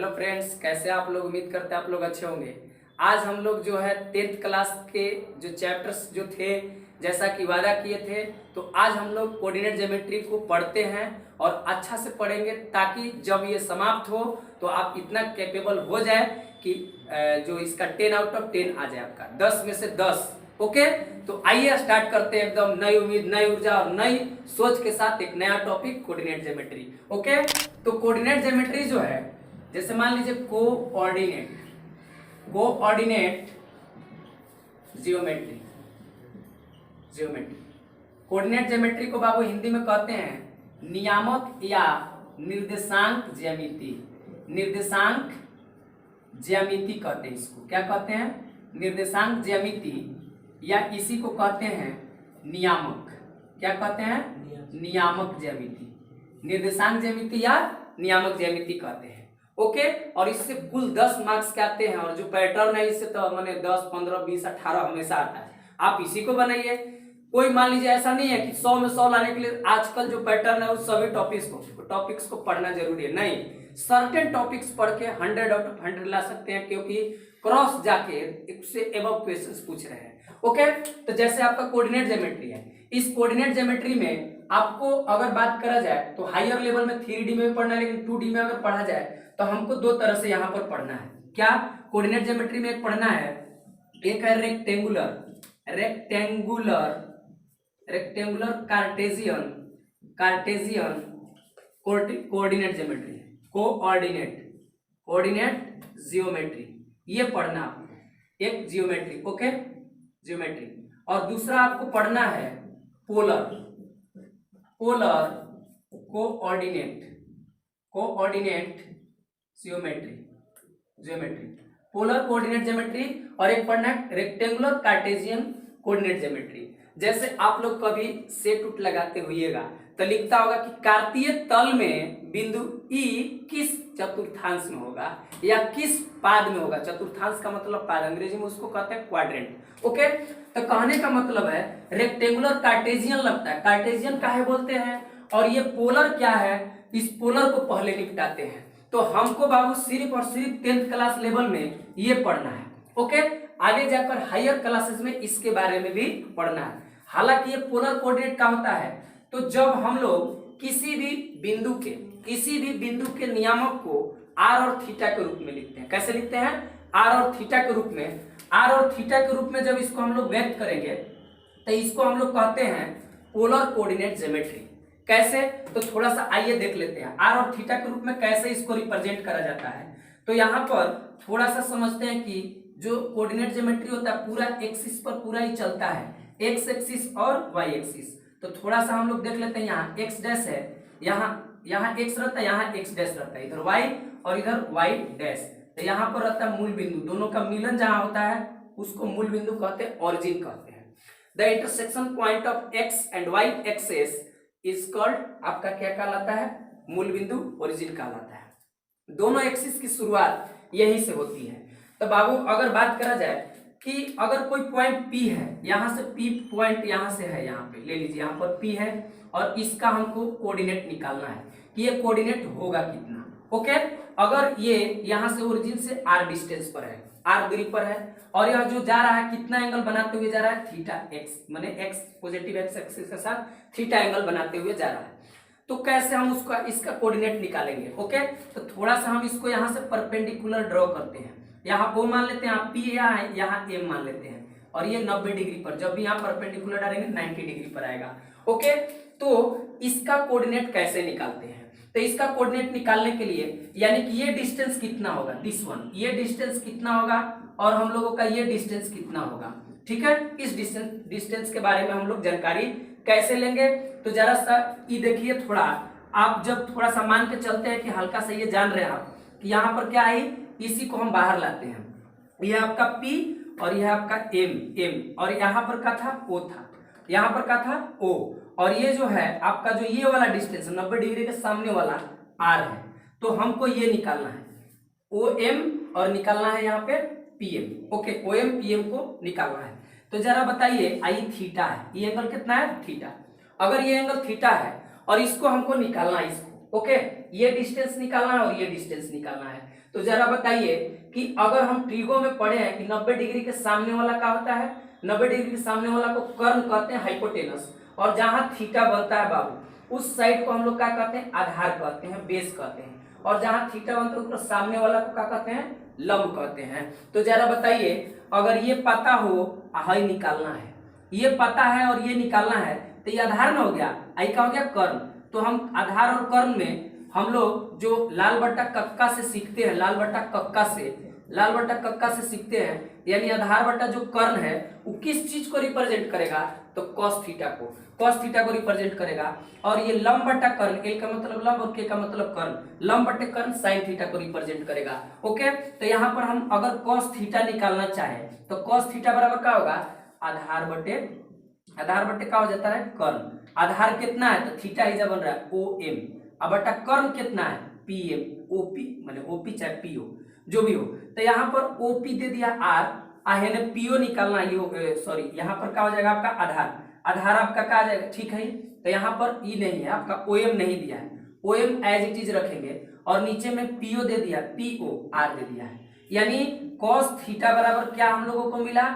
Hello friends, कैसे आप लोग? उम्मीद करते हैं आप लोग अच्छे होंगे। आज हम लोग जो है 10th क्लास के जो चैप्टर्स जो थे, जैसा कि वादा किए थे, तो आज हम लोग कोऑर्डिनेट ज्योमेट्री को पढ़ते हैं और अच्छा से पढ़ेंगे, ताकि जब ये समाप्त हो तो आप इतना कैपेबल हो जाए कि जो इसका 10 आउट ऑफ 10 आ जाए, आपका 10 में से 10। ओके, तो आइए स्टार्ट करते हैं एकदम नई उम्मीद, नई ऊर्जा और नई सोच के साथ एक नया टॉपिक कोऑर्डिनेट ज्योमेट्री। ओके, तो कोऑर्डिनेट ज्योमेट्री जो है, जैसे मान लीजिए कोऑर्डिनेट ज्योमेट्री कोऑर्डिनेट ज्योमेट्री को बाबू हिंदी में कहते हैं नियामक या निर्देशांक ज्यामिति। निर्देशांक ज्यामिति कहते हैं इसको। क्या कहते हैं? निर्देशांक ज्यामिति, या इसी को कहते हैं नियामक। क्या कहते हैं? नियामक ज्यामिति, निर्देशांक ज्यामिति या नियामक ज्यामिति कहते हैं। ओके, और इससे कुल 10 मार्क्स के आते हैं, और जो पैटर्न है इससे तो मैंने 10, 15, 20, 18 हमेशा आता है। आप इसी को बनाइए। कोई मान लीजिए ऐसा नहीं है कि 100 में 100 लाने के लिए आजकल जो पैटर्न है उस सभी टॉपिक्स को पढ़ना जरूरी है, नहीं। सर्टेन टॉपिक्स पढ़ के 100 आउट ऑफ 100 ला सकते हैं, क्योंकि क्रॉस जाके उससे एबव क्वेश्चंस पूछ रहे हैं। ओके, तो जैसे आपका कोऑर्डिनेट ज्योमेट्री है, इस कोऑर्डिनेट ज्योमेट्री में आपको अगर बात करा जाए तो हायर लेवल में 3D में भी पढ़ना है, लेकिन 2D में अगर पढ़ा जाए तो हमको दो तरह से यहाँ पर पढ़ना है। क्या कोऑर्डिनेट ज्योमेट्री में एक पढ़ना है, एक है rectangular Cartesian coordinate geometry, coordinate geometry, ये पढ़ना आपको एक ज्योमेट्री। Okay, geometry. और दूसरा आपको पढ़ना है polar coordinate geometry, polar coordinate geometry. और एक पढ़ना है रेक्टेंगुलर कार्टेशियन कोऑर्डिनेट ज्योमेट्री। जैसे आप लोग कभी सेट उट लगाते होइएगा तो लिखता होगा कि कार्तीय तल में बिंदु ई किस चतुर्थांश में होगा या किस पाद में होगा। चतुर्थांश का मतलब पाद, अंग्रेजी में उसको कहते हैं क्वाड्रेंट। ओके, तो कहने का मतलब है रेक्टेंगुलर कार्टेशियन लगता है, कार्टेशियन काहे बोलते हैं, और ये पोलर क्या है, इस पोलर को पहले निपटाते हैं। तो हमको बाबू सिर्फ और सिर्फ 10th क्लास लेवल में ये पढ़ना है। ओके, आगे जाकर हायर क्लासेस में इसके बारे में भी पढ़ना है। हालांकि ये पोलर कोऑर्डिनेट का होता है, तो जब हम लोग किसी भी बिंदु के नियामक को आर और थीटा के रूप में लिखते हैं। कैसे लिखते हैं? आर और थीटा के रूप में। आर और थीटा के रूप में जब इसको हम लोग व्यक्त करेंगे तो इसको हम लोग कहते हैं पोलर कोऑर्डिनेट ज्योमेट्री। कैसे? तो थोड़ा सा आइए देख लेते हैं आर और थीटा के रूप में कैसे इसको रिप्रेजेंट करा जाता है। तो यहाँ पर थोड़ा सा समझते हैं कि जो कोऑर्डिनेट ज्योमेट्री होता है पूरा एक्सिस पर पूरा ही चलता है, एक्स एक्सिस और वाई एक्सिस। तो थोड़ा सा हम लोग देख लेते हैं, यहाँ एक्स डैश है, यहाँ एक्स रहता है, यहाँ एक्स डैश रहता है, इधर वाई और इधर वाई डैश। तो यहाँ पर रहता है मूल बिंदु, दोनों का मिलन जहां होता है उसको मूल बिंदु कहते हैं, ऑरिजिन कहते हैं। The intersection point of X and Y axes is called, आपका क्या कहलाता है? मूल बिंदु, ओरिजिन कहलाता है। दोनों एक्सिस की शुरुआत यहीं से होती है। तो बाबू अगर बात करा जाए कि अगर कोई पॉइंट P है, यहां से P पॉइंट यहां से है, यहाँ पे ले लीजिए, यहाँ पर P है, और इसका हमको कोऑर्डिनेट निकालना है कि ये कोऑर्डिनेट होगा कितना। ओके, अगर ये यहाँ से ओरिजिन से r डिस्टेंस पर है, r दूरी पर है, और यह जो जा रहा है कितना एंगल बनाते हुए जा रहा है? थीटा एक्स, माने x पॉजिटिव एक्स एक्सिस के साथ थीटा एंगल बनाते हुए जा रहा है। तो कैसे हम इसका कोऑर्डिनेट निकालेंगे? ओके, तो थोड़ा सा हम इसको यहाँ से परपेंडिकुलर ड्रॉ करते हैं। यहाँ O मान लेते हैं, P यहाँ M मान लेते हैं, और ये 90 डिग्री पर, जब भी यहाँ परपेंडिकुलर डालेंगे 90 डिग्री पर आएगा। ओके, तो इसका कोऑर्डिनेट कैसे निकालते हैं? तो इसका कोऑर्डिनेट निकालने के लिए, यानी कि ये डिस्टेंस कितना होगा, दिस वन, ये डिस्टेंस कितना होगा, और हम लोगों का ये डिस्टेंस कितना होगा। ठीक है, इस डिस्टेंस के बारे में हम लोग जानकारी कैसे लेंगे? तो जरा सा ये देखिए, थोड़ा आप जब थोड़ा सा मान के चलते हैं कि हल्का सा ये जान रहे हैं आप कि यहाँ पर क्या है, इसी को हम बाहर लाते हैं। यह आपका P और यह आपका M, और यहाँ पर का था O था, यहाँ पर का था O, और ये जो है आपका जो ये वाला डिस्टेंस 90 डिग्री के सामने वाला R है। तो हमको ये निकालना है OM और निकालना है यहाँ पे PM। ओके, OM PM को निकालना है। तो जरा बताइए, आई थीटा है, ये एंगल कितना है? थीटा। अगर ये एंगल थीटा है और इसको हमको निकालना है, इसको ओके, ये डिस्टेंस निकालना है और ये डिस्टेंस निकालना है। तो जरा बताइए कि अगर हम ट्रिगो में पढ़े हैं कि 90 डिग्री के सामने वाला क्या होता है, 90 डिग्री के सामने वाला को कर्ण कहते हैं, हाइपोटेनस, और जहां थीटा बनता है बाबू उस साइड को हम लोग क्या कहते हैं, आधार कहते हैं, बेस कहते हैं, और जहां थीटा बनता है उसको सामने वाला को क्या कहते हैं, लंब कहते हैं। तो जरा बताइए अगर ये पता हो, हाई निकालना है, ये पता है और ये निकालना है, तो ये आधार ना हो गया, आई क्या हो गया, कर्ण। तो हम आधार और कर्ण में हम लोग जो लाल बट्टा कक्का से सीखते हैं, लाल बट्टा कक्का से सीखते हैं, यानी आधार बट्टा जो कर्ण है वो किस चीज को रिप्रेजेंट करेगा, तो cos थीटा को रिप्रेजेंट करेगा। और ये लंब बट्टा कर्ण, एल का मतलब लंब और के का मतलब कर्ण, लंब बट्टे कर्ण sin थीटा को रिप्रेजेंट करेगा। ओके, तो यहाँ पर हम अगर cos थीटा निकालना चाहे तो cos थीटा बराबर क्या होगा, आधार बट्टे क्या हो जाता है, कर्ण। आधार कितना है, तो थीटा इजा बन रहा है OM, अब बटा कर्ण कितना है, PM, OP माने OP चाहे PO जो भी हो। तो यहाँ पर OP दे दिया R, आहे ने PO निकालना, ये सॉरी यहाँ पर क्या हो जाएगा आपका आधार आपका क्या आ जाएगा, ठीक है। तो यहाँ पर ई नहीं है आपका, OM नहीं दिया है, OM एज इट इज रखेंगे, और नीचे में PO दे दिया, PO R दे दिया है, यानी cos थीटा बराबर क्या हम लोगों को मिला,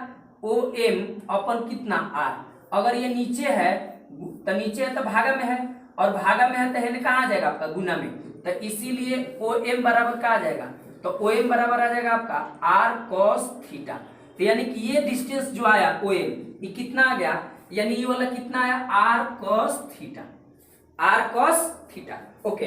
OM अपन कितना R। अगर ये नीचे है तो नीचे है तो भागा में है, और भागा में है तो हेने कहाँ आ जाएगा आपका, गुना में, तो इसीलिए OM बराबर क्या आ जाएगा, तो OM बराबर आ जाएगा आपका R cos थीटा। तो यानी कि ये डिस्टेंस जो आया OM, ये कितना आ गया, यानी ये वाला कितना आया, R cos थीटा। ओके,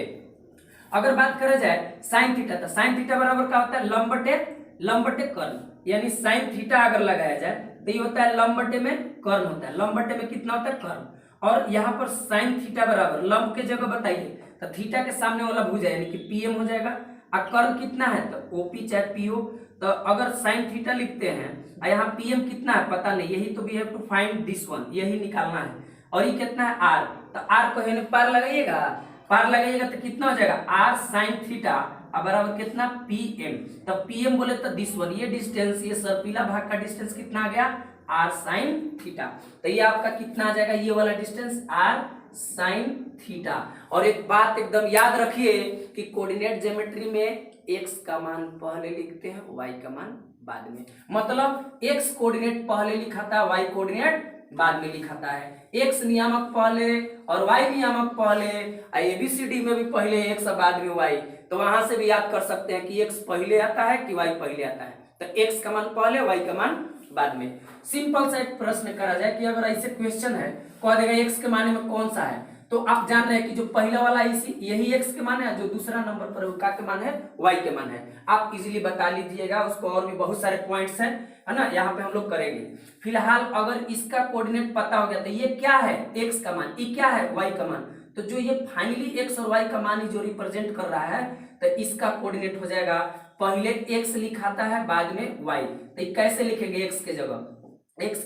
अगर बात करा जाए sin थीटा, तो sin थीटा बराबर क्या होता है, लंब बटे कर्ण, यानी sin थीटा अगर लगाया जाए तो ये होता है लंब बटे में कर्ण होता है, लंब बटे में कितना होता है, कर्ण। और यहाँ पर sin थीटा बराबर लंब के जगह बताइए तो थीटा के सामने वाला भुजा यानी कि PM हो जाएगा, और कर्ण कितना है तो OP चाहे PO। तो अगर sin थीटा लिखते हैं और यहाँ PM कितना है पता नहीं, यही तो we have to find this one, यही निकालना है, और ये कितना है R, तो R को है पार लगाइएगा तो कितना हो जाएगा, R sin थीटा बराबर कितना, PM। तो PM बोले तो दिस वन, ये डिस्टेंस, ये सर्पिला भाग का डिस्टेंस कितना आ गया, R sin थीटा। तो ये आपका कितना आ जाएगा, ये वाला डिस्टेंस R sin थीटा। और एक बात एकदम याद रखिए कि कोऑर्डिनेट ज्योमेट्री में x का मान पहले लिखते हैं, y का मान बाद में, मतलब x कोऑर्डिनेट पहले लिखा था, y कोऑर्डिनेट बाद में लिखाता है, x नियामक पहले और y नियामक पहले, ABCD में भी पहले x बाद में y। तो वहां से भी याद कर सकते हैं कि x पहले आता है कि y पहले आता है, तो x का मान पहले, y का मान बाद में। सिंपल सा एक प्रश्न करा जाए कि अगर ऐसे क्वेश्चन है, कह देगा x के माने में कौन सा है, तो आप जान रहे हैं कि जो पहला वाला यही x के मान है, जो दूसरा नंबर पर का के मान है, y के मान है। आप इजीली बता लीजिएगा उसको, और भी बहुत सारे पॉइंट्स हैं, है ना, यहाँ पे हम लोग करेंगे। फिलहाल अगर इसका कोऑर्डिनेट पता हो गया तो ये क्या है, x का मान, ये क्या है, y का मान, तो जो ये फाइनली x और y का मान ही जो रिप्रेजेंट कर रहा है, तो इसका कोऑर्डिनेट हो जाएगा, पहले x लिखाता है बाद में y। तो ये कैसे लिखेंगे, x के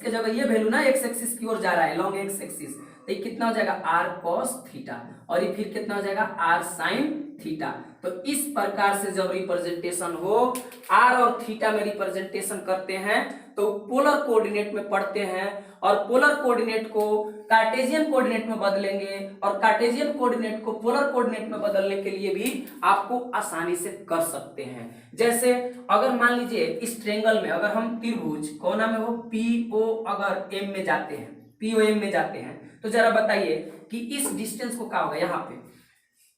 जगह ये वैल्यू ना x एक्सिस की ओर जा रहा है, लॉन्ग x एक्सिस, तो ये कितना हो जाएगा, R cos थीटा, और ये फिर कितना हो जाएगा, R sin थीटा। तो इस प्रकार से जब रिप्रेजेंटेशन हो, R और थीटा में रिप्रेजेंटेशन करते हैं तो पोलर कोऑर्डिनेट में पढ़ते हैं, और पोलर कोऑर्डिनेट को कार्टेशियन कोऑर्डिनेट में बदलेंगे, और कार्टेशियन कोऑर्डिनेट को पोलर कोऑर्डिनेट में बदलने के लिए भी आपको आसानी से कर सकते हैं। जैसे अगर मान लीजिए इस ट्रायंगल में अगर हम त्रिभुज कोना में हो PO अगर M में जाते हैं, POM में जाते हैं, तो जरा बताइए कि इस डिस्टेंस को क्या होगा। यहाँ पे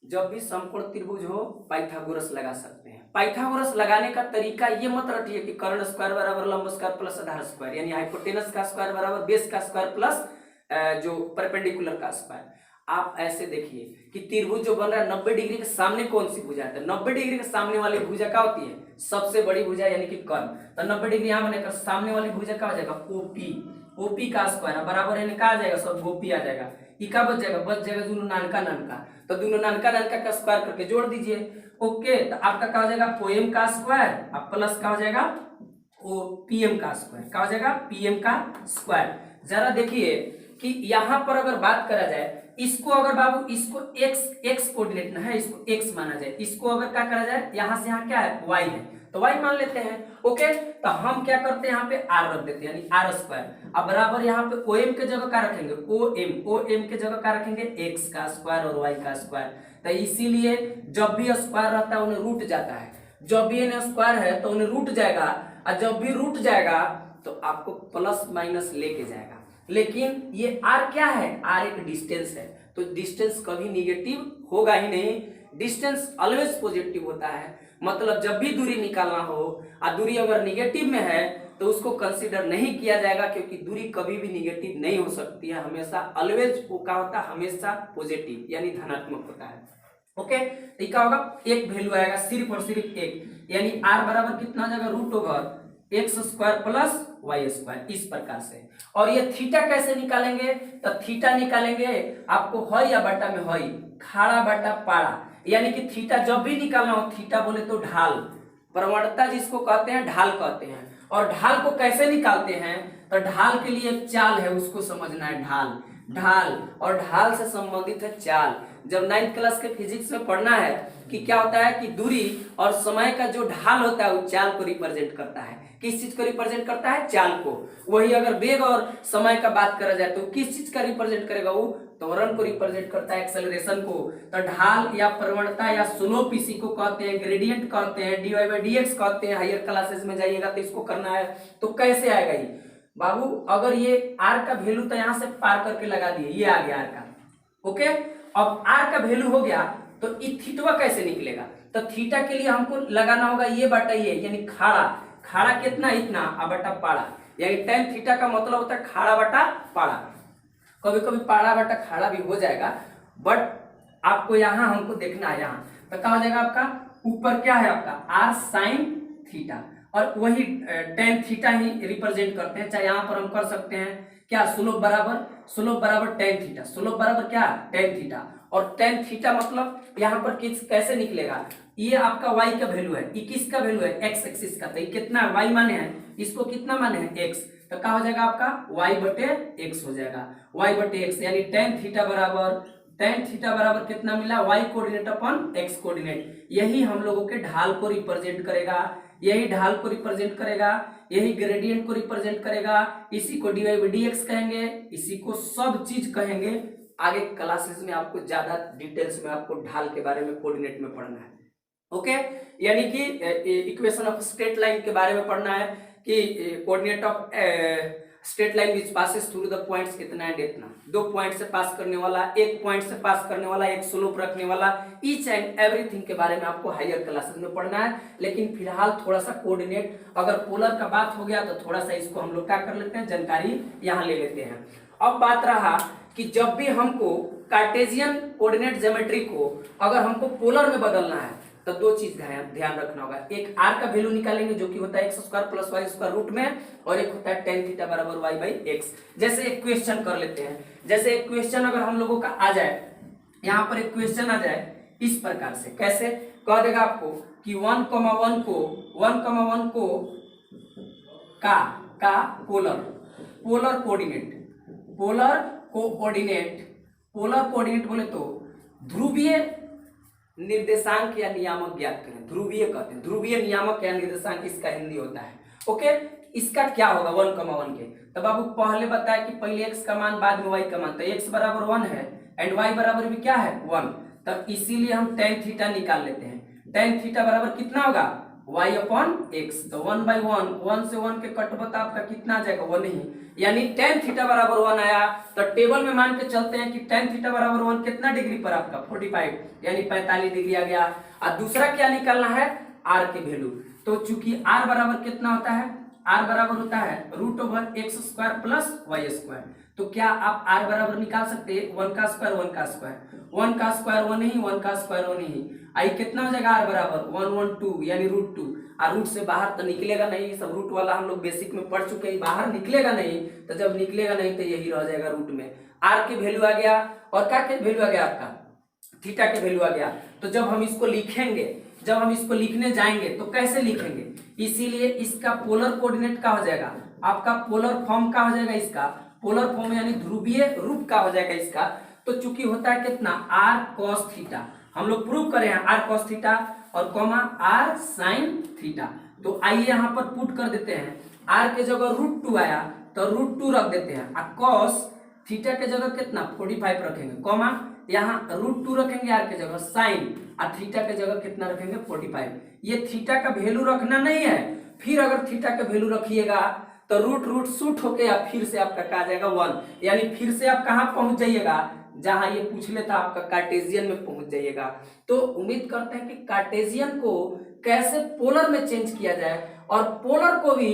जब भी समकोण त्रिभुज हो पाइथागोरस लगा सकते हैं। पाइथागोरस लगाने का तरीका ये मत रटिए कि कर्ण स्क्वायर बराबर लंब स्क्वायर प्लस आधार स्क्वायर, यानी हाइपोटेनस का स्क्वायर बराबर बेस का स्क्वायर प्लस जो परपेंडिकुलर का स्क्वायर। आप ऐसे देखिए कि त्रिभुज जो बन रहा है 90 डिग्री के सामने कौन सी भुजा है, 90 डिग्री के सामने वाली भुजा क्या होती है, सबसे बड़ी भुजा यानी कि कर्ण। तो 90 डिग्री यहाँ बनेगा, सामने वाली भुजा क्या हो जाएगा, OP का स्क्वायर बराबर है क्या आ जाएगा, सब गोपी आ जाएगा, ई का बच जाएगा दोनों नानका, तो दोनों नानका का स्क्वायर करके जोड़ दीजिए। ओके, तो आपका क्या हो जाएगा, OM का स्क्वायर अब प्लस का हो जाएगा PM का स्क्वायर, क्या हो जाएगा, PM का स्क्वायर। जरा देखिए कि यहाँ पर अगर बात करा जाए, इसको अगर बाबू इसको x कोऑर्डिनेट ना है, इसको x माना जाए, इसको अगर क्या करा जाए, यहाँ से यहाँ क्या है, y है, तो y मान लेते हैं। ओके, तो हम क्या करते हैं, यहाँ पे r रख देते हैं, यानी R स्क्वायर। अब बराबर यहाँ पे OM के जगह क्या रखेंगे, OM के जगह क्या रखेंगे, x का स्क्वायर और y का स्क्वायर। तो इसीलिए जब भी स्क्वायर रहता है उन्हें रूट जाता है, जब भी इन्हें स्क्वायर है तो उन्हें रूट जाएगा, और जब भी रूट जाएगा तो आपको प्लस माइनस लेके जाएगा। लेकिन ये आर क्या है, आर एक डिस्टेंस है, तो डिस्टेंस कभी निगेटिव होगा ही नहीं, डिस्टेंस ऑलवेज पॉजिटिव होता है। मतलब जब भी दूरी निकालना हो और दूरी अगर निगेटिव में है तो उसको कंसीडर नहीं किया जाएगा, क्योंकि दूरी कभी भी निगेटिव नहीं हो सकती है, हमेशा ऑलवेज वो क्या होता है, हमेशा पॉजिटिव यानी धनात्मक होता है। ओके, तो क्या होगा, एक वैल्यू आएगा सिर्फ और सिर्फ एक, यानी आर बराबर कितना हो जाएगा, root over X square plus Y square, इस प्रकार से। और ये थीटा कैसे निकालेंगे, तो थीटा निकालेंगे आपको हई या बटा में हई, खाड़ा बटा पाड़ा, यानी कि थीटा जब भी निकालना हो, थीटा बोले तो ढाल, प्रवणता जिसको कहते हैं ढाल कहते हैं। और ढाल को कैसे निकालते हैं, तो ढाल के लिए एक चाल है, उसको समझना है, ढाल ढाल और ढाल से संबंधित है चाल। जब 9th क्लास के फिजिक्स में पढ़ना है कि क्या होता है कि दूरी और समय का जो ढाल होता है वो चाल को रिप्रेजेंट करता है। किस चीज को रिप्रेजेंट करता है, चाल को। वही अगर वेग और समय का बात करा जाए तो किस चीज का रिप्रेजेंट करेगा, वो त्वरण को रिप्रेजेंट करता है, एक्सेलरेशन को। तो ढाल या प्रवणता या स्लोप इसी को कहते हैं, ग्रेडियंट कहते हैं, dy by dx कहते हैं। हायर क्लासेस में जाइएगा तो इसको करना है। तो कैसे आएगा ये बाबू, अगर ये r का वैल्यू तो यहां से पार करके लगा दिए, ये आ गया r का। ओके, अब r का वैल्यू हो गया तो थीटा कैसे निकलेगा, तो थीटा के लिए हमको लगाना होगा ये बटा ये, यानी खाड़ा, खाड़ा कितना, इतना, अब बटा पाड़ा, यानी tan थीटा का मतलब होता है खाड़ा बटा पाड़ा। कभी कभी पाड़ा बटा खाड़ा भी हो जाएगा, बट आपको यहाँ हमको देखना है, यहाँ तो क्या हो जाएगा आपका, ऊपर क्या है आपका r sin थीटा, और वही tan थीटा ही रिप्रेजेंट करते हैं। चाहे यहाँ पर हम कर सकते हैं क्या, स्लोप बराबर tan थीटा, स्लोप बराबर क्या, tan थीटा। और tan थीटा मतलब यहाँ पर कैसे निकलेगा, ये आपका y का वैल्यू है, ये किसका वैल्यू है, x एक्सिस का, तो ये कितना है, y माने है, इसको कितना माने है, x, तो क्या हो जाएगा आपका y बटे x हो जाएगा, y बटे x, यानी tan थीटा बराबर कितना मिला, y कोऑर्डिनेट अपन x कोऑर्डिनेट। यही हम लोगों के ढाल को रिप्रेजेंट करेगा, यही ढाल को रिप्रेजेंट करेगा, यही ग्रेडियंट को रिप्रेजेंट करेगा, इसी को dy by dx कहेंगे, इसी को सब चीज कहेंगे। आगे क्लासेस में आपको ज्यादा डिटेल्स में आपको ढाल के बारे में कोऑर्डिनेट में पढ़ना है। ओके, यानी कि इक्वेशन ऑफ स्ट्रेट लाइन के बारे में पढ़ना है कि coordinate of straight line which passes through the points इतना एंड इतना, 2 पॉइंट से पास करने वाला, 1 पॉइंट से पास करने वाला, एक स्लोप रखने वाला, ईच एंड एवरीथिंग के बारे में आपको हायर क्लासेस में पढ़ना है। लेकिन फिलहाल थोड़ा सा कोऑर्डिनेट, अगर पोलर का बात हो गया तो थोड़ा सा इसको हम लोग क्या कर लेते हैं, जानकारी यहाँ ले लेते हैं। अब बात रहा कि जब भी हमको कार्टेशियन कोऑर्डिनेट ज्योमेट्री को अगर हमको पोलर में बदलना है तो 2 चीज ध्यान रखना होगा, एक r का वैल्यू निकालेंगे जो कि होता है x square plus Y square root में, और एक होता है tan थीटा बराबर y बाई x। जैसे एक क्वेश्चन कर लेते हैं, जैसे एक क्वेश्चन अगर हम लोगों का आ जाए, यहाँ पर एक क्वेश्चन आ जाए इस प्रकार से, कैसे कह देगा आपको कि 1,1 को का पोलर कोऑर्डिनेट बोले तो ध्रुवीय निर्देशांक या नियामक ज्ञात करें, ध्रुवीय कहते हैं, ध्रुवीय नियामक या निर्देशांक इसका हिंदी होता है। ओके, इसका क्या होगा 1,1 के, तो बाबू पहले बताया कि पहले x का मान बाद में y का मान, तो x बराबर 1 है एंड y बराबर भी क्या है 1, तब इसीलिए हम tan थीटा निकाल लेते हैं। tan थीटा बराबर कितना होगा y अपॉन x, तो 1/1, 1 से 1 के कट बता आपका कितना आ जाएगा 1 ही, यानी tan थीटा बराबर 1 आया। तो टेबल में मान के चलते हैं कि tan थीटा बराबर 1 कितना डिग्री पर आपका 45, यानी 45 डिग्री आ गया। और दूसरा क्या निकालना है, r की वैल्यू, तो चूंकि r बराबर कितना होता है, r बराबर होता है root over X square plus Y square. तो क्या आप r बराबर निकाल सकते हैं, 1 का स्क्वायर 1 का स्क्वायर, 1 का स्क्वायर 1 ही, 1 का स्क्वायर 1 ही, आई कितना हो जाएगा r बराबर 112 यानी रूट 2। और रूट से बाहर तो निकलेगा नहीं, सब रूट वाला हम लोग बेसिक में पढ़ चुके हैं, बाहर निकलेगा नहीं, तो जब निकलेगा नहीं तो यही रह जाएगा रूट में। r की वैल्यू आ गया, और क्या के वैल्यू आ गया आपका, थीटा के वैल्यू आ गया। तो जब हम इसको लिखेंगे, जब हम इसको लिखने जाएंगे तो कैसे लिखेंगे, इसीलिए इसका पोलर कोऑर्डिनेट का हो जाएगा आपका, पोलर फॉर्म का हो जाएगा इसका, पोलर फॉर्म यानी ध्रुवीय रूप का हो जाएगा इसका। तो चूंकि होता है कितना r cos थीटा, हम लोग प्रूव करें हैं r cos थीटा और कॉमा r sin थीटा। तो आइए यहाँ पर पुट कर देते हैं, r के जगह रूट 2 आया तो रूट 2 रख देते हैं, और cos थीटा के जगह कितना 45 रखेंगे, कॉमा यहाँ √2 रखेंगे आर के जगह साइन, और थीटा के जगह कितना रखेंगे 45। ये थीटा का वैल्यू रखना नहीं है, फिर अगर थीटा का वैल्यू रखिएगा तो रूट शूट होके या फिर से आपका कहा जाएगा 1, यानी फिर से आप कहाँ पहुंच जाइएगा, जहां ये पूछ लेता आपका कार्टेशियन में पहुंच जाइएगा। तो उम्मीद करते हैं कि कार्टेशियन को कैसे पोलर में चेंज किया जाए और पोलर को भी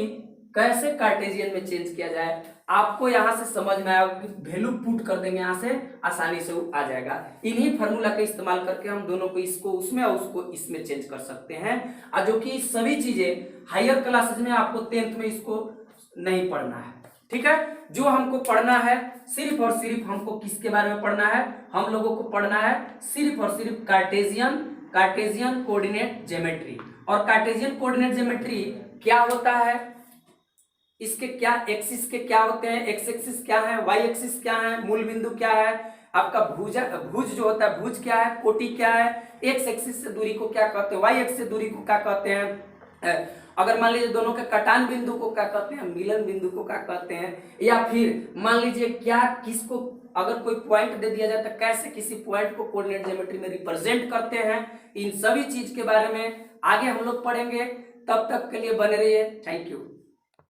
कैसे कार्टेशियन में चेंज किया जाए आपको यहां से समझ में आएगा कि वैल्यू पुट कर देंगे, यहां से आसानी से आ जाएगा। इन्हीं फार्मूला का इस्तेमाल करके हम दोनों को इसको उसमें और उसको इसमें चेंज कर सकते हैं, और जो कि सभी चीजें हायर क्लासेस में आपको 10th में इसको नहीं पढ़ना है। ठीक है, जो हमको पढ़ना है सिर्फ और सिर्फ हमको किसके बारे में पढ़ना है, हम लोगों को पढ़ना है सिर्फ और सिर्फ कार्टेशियन कोऑर्डिनेट ज्योमेट्री। और कार्टेशियन कोऑर्डिनेट ज्योमेट्री क्या होता है, इसके क्या एक्सिस के क्या होते हैं, एक्स एक्सिस क्या है, वाई एक्सिस क्या है, मूल बिंदु क्या है, आपका भुज जो होता है भुज क्या है, कोटि क्या है, एक्स एक्सिस से दूरी को क्या कहते हैं, वाई एक्सिस से दूरी को क्या कहते हैं, अगर मान लीजिए दोनों के कटान बिंदु को क्या कहते हैं, मिलन बिंदु को क्या कहते हैं, या फिर मान लीजिए क्या किसको अगर कोई पॉइंट दे दिया जाए तो कैसे किसी पॉइंट को कोऑर्डिनेट ज्योमेट्री में रिप्रेजेंट करते हैं, इन सभी चीज के बारे में आगे हम लोग पढ़ेंगे। तब तक के लिए बने रहिए, थैंक यू।